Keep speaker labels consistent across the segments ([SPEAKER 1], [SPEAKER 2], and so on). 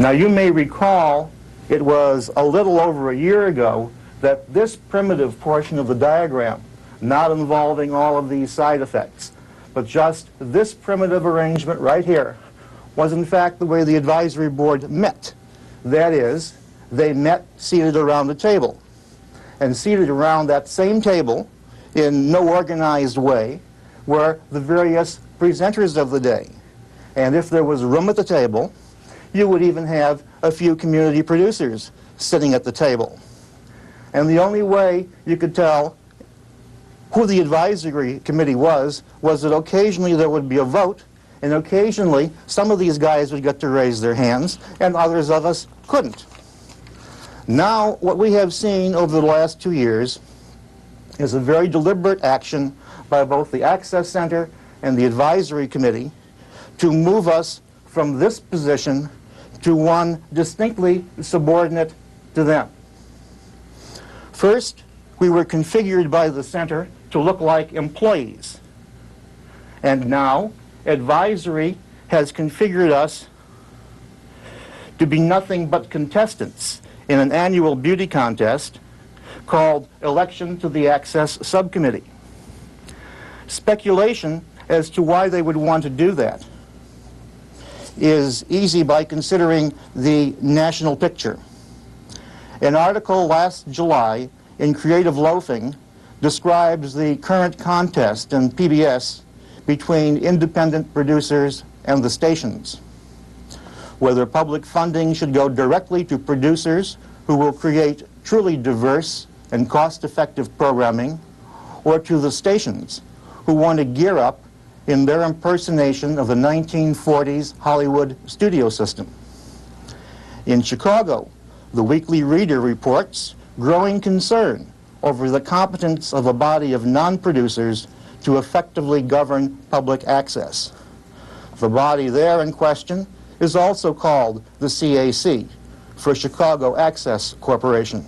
[SPEAKER 1] Now you may recall it was a little over a year ago that this primitive portion of the diagram, not involving all of these side effects, but just this primitive arrangement right here, was in fact the way the advisory board met. That is, they met seated around a table. And seated around that same table, in no organized way, were the various presenters of the day. And if there was room at the table, you would even have a few community producers sitting at the table. And the only way you could tell who the advisory committee was that occasionally there would be a vote, and occasionally some of these guys would get to raise their hands, and others of us couldn't. Now, what we have seen over the last 2 years is a very deliberate action by both the Access Center and the Advisory Committee to move us from this position to one distinctly subordinate to them. First, we were configured by the Center to look like employees. And now, Advisory has configured us to be nothing but contestants in an annual beauty contest called Election to the Access Subcommittee. Speculation as to why they would want to do that is easy by considering the national picture. An article last July in Creative Loafing describes the current contest in PBS between independent producers and the stations, whether public funding should go directly to producers who will create truly diverse and cost-effective programming, or to the stations who want to gear up in their impersonation of the 1940s Hollywood studio system. In Chicago, the Weekly Reader reports growing concern over the competence of a body of non-producers to effectively govern public access. The body there in question is also called the CAC, for Chicago Access Corporation.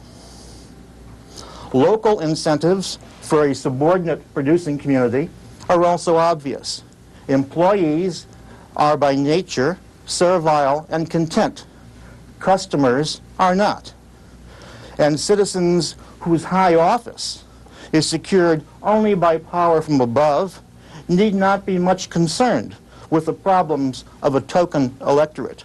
[SPEAKER 1] Local incentives for a subordinate producing community are also obvious. Employees are by nature servile and content. Customers are not. And citizens whose high office is secured only by power from above need not be much concerned with the problems of a token electorate.